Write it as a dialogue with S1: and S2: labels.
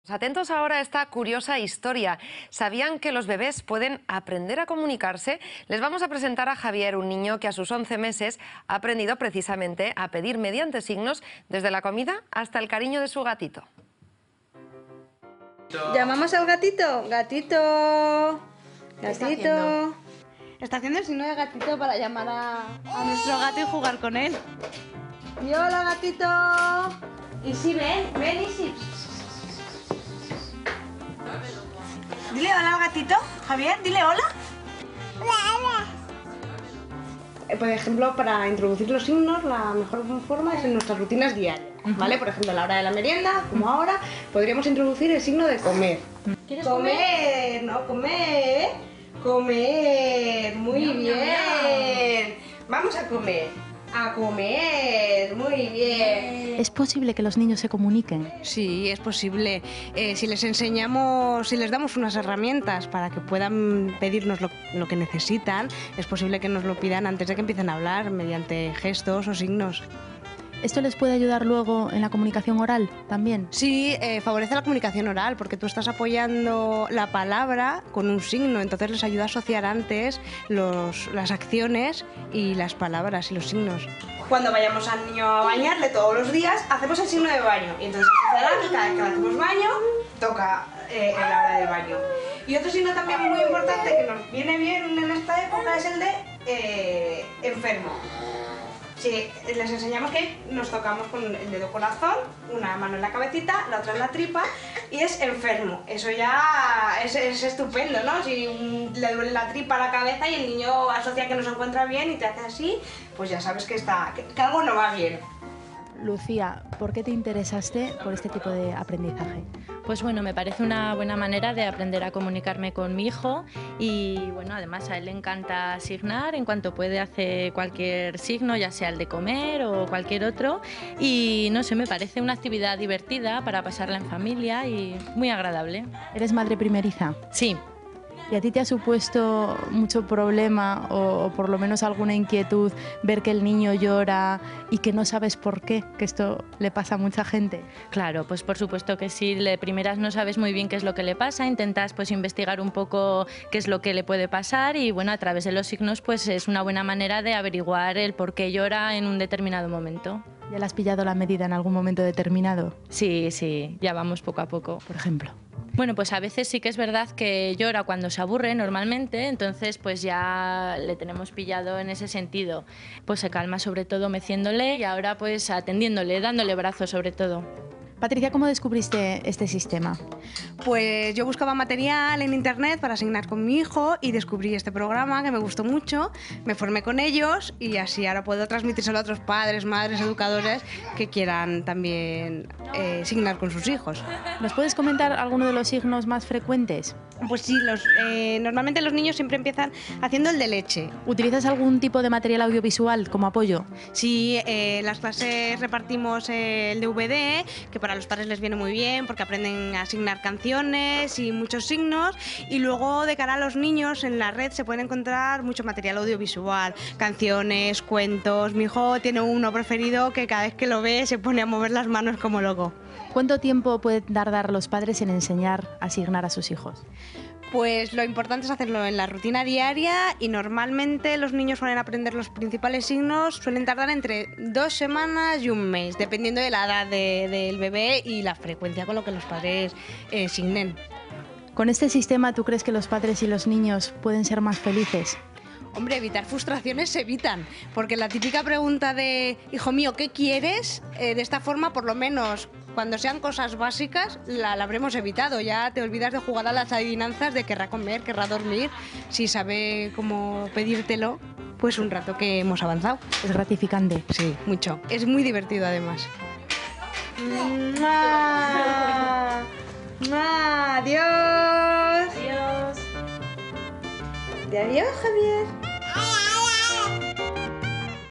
S1: Atentos ahora a esta curiosa historia. ¿Sabían que los bebés pueden aprender a comunicarse? Les vamos a presentar a Javier, un niño que a sus 11 meses ha aprendido precisamente a pedir mediante signos desde la comida hasta el cariño de su gatito.
S2: Llamamos al gatito. Gatito. Gatito.
S3: Está haciendo el signo de gatito para llamar a nuestro gato y jugar con él.
S2: Y hola, gatito.
S3: Y sí, ven y sí. Dile hola al gatito, Javier, dile hola.
S2: Por ejemplo, para introducir los signos, la mejor forma es en nuestras rutinas diarias, ¿vale? Por ejemplo, a la hora de la merienda, como ahora, podríamos introducir el signo de comer.
S3: ¿Quieres
S2: comer? No, comer. Comer. Muy bien. Vamos a comer. A comer. Muy bien.
S4: ¿Es posible que los niños se comuniquen?
S2: Sí, es posible. Si les enseñamos, si les damos unas herramientas para que puedan pedirnos lo que necesitan, es posible que nos lo pidan antes de que empiecen a hablar, mediante gestos o signos.
S4: ¿Esto les puede ayudar luego en la comunicación oral también?
S2: Sí, favorece la comunicación oral porque tú estás apoyando la palabra con un signo, entonces les ayuda a asociar antes las acciones y las palabras y los signos. Cuando vayamos al niño a bañarle todos los días, hacemos el signo de baño y entonces asociará que cada vez que le hacemos baño, toca la hora del baño. Y otro signo también muy importante que nos viene bien en esta época es el de enfermo. Sí, les enseñamos que nos tocamos con el dedo corazón, una mano en la cabecita, la otra en la tripa y es enfermo. Eso ya es estupendo, ¿no? Si le duele la tripa a la cabeza y el niño asocia que no se encuentra bien y te hace así, pues ya sabes que algo no va bien.
S4: Lucía, ¿por qué te interesaste por este tipo de aprendizaje?
S5: Pues bueno, me parece una buena manera de aprender a comunicarme con mi hijo y bueno, además a él le encanta signar, en cuanto puede hace cualquier signo, ya sea el de comer o cualquier otro y no sé, me parece una actividad divertida para pasarla en familia y muy agradable.
S4: ¿Eres madre primeriza?
S5: Sí.
S4: ¿Y a ti te ha supuesto mucho problema o por lo menos alguna inquietud ver que el niño llora y que no sabes por qué? Que esto le pasa a mucha gente.
S5: Claro, pues por supuesto que sí, de primeras no sabes muy bien qué es lo que le pasa, intentas pues investigar un poco qué es lo que le puede pasar y bueno, a través de los signos pues es una buena manera de averiguar el por qué llora en un determinado momento.
S4: ¿Ya le has pillado la medida en algún momento determinado?
S5: Sí, ya vamos poco a poco.
S4: Por ejemplo.
S5: Bueno, pues a veces sí que es verdad que llora cuando se aburre normalmente, entonces pues ya le tenemos pillado en ese sentido. Pues se calma sobre todo meciéndole y ahora pues atendiéndole, dándole brazos sobre todo.
S4: Patricia, ¿cómo descubriste este sistema?
S2: Pues yo buscaba material en internet para asignar con mi hijo y descubrí este programa que me gustó mucho, me formé con ellos y así ahora puedo transmitírselo a otros padres, madres, educadores que quieran también signar con sus hijos.
S4: ¿Nos puedes comentar alguno de los signos más frecuentes?
S2: Pues sí, normalmente los niños siempre empiezan haciendo el de leche.
S4: ¿Utilizas algún tipo de material audiovisual como apoyo?
S2: Sí, en las clases repartimos el DVD, que para los padres les viene muy bien porque aprenden a asignar canciones y muchos signos, y luego de cara a los niños en la red se puede encontrar mucho material audiovisual, canciones, cuentos. Mi hijo tiene uno preferido que cada vez que lo ve se pone a mover las manos como loco.
S4: ¿Cuánto tiempo pueden tardar los padres en enseñar a asignar a sus hijos?
S2: Pues lo importante es hacerlo en la rutina diaria y normalmente los niños suelen aprender los principales signos, suelen tardar entre 2 semanas y un mes, dependiendo de la edad del bebé y la frecuencia con lo que los padres signen.
S4: ¿Con este sistema tú crees que los padres y los niños pueden ser más felices?
S2: Hombre, evitar frustraciones se evitan, porque la típica pregunta de hijo mío, ¿qué quieres? De esta forma, por lo menos, cuando sean cosas básicas, la habremos evitado. Ya te olvidas de jugar a las adivinanzas de querrá comer, querrá dormir. Si sabe cómo pedírtelo, pues un rato que hemos avanzado.
S4: Es gratificante.
S2: Sí, mucho. Es muy divertido además. Adiós.
S5: Adiós.
S2: Adiós, Javier.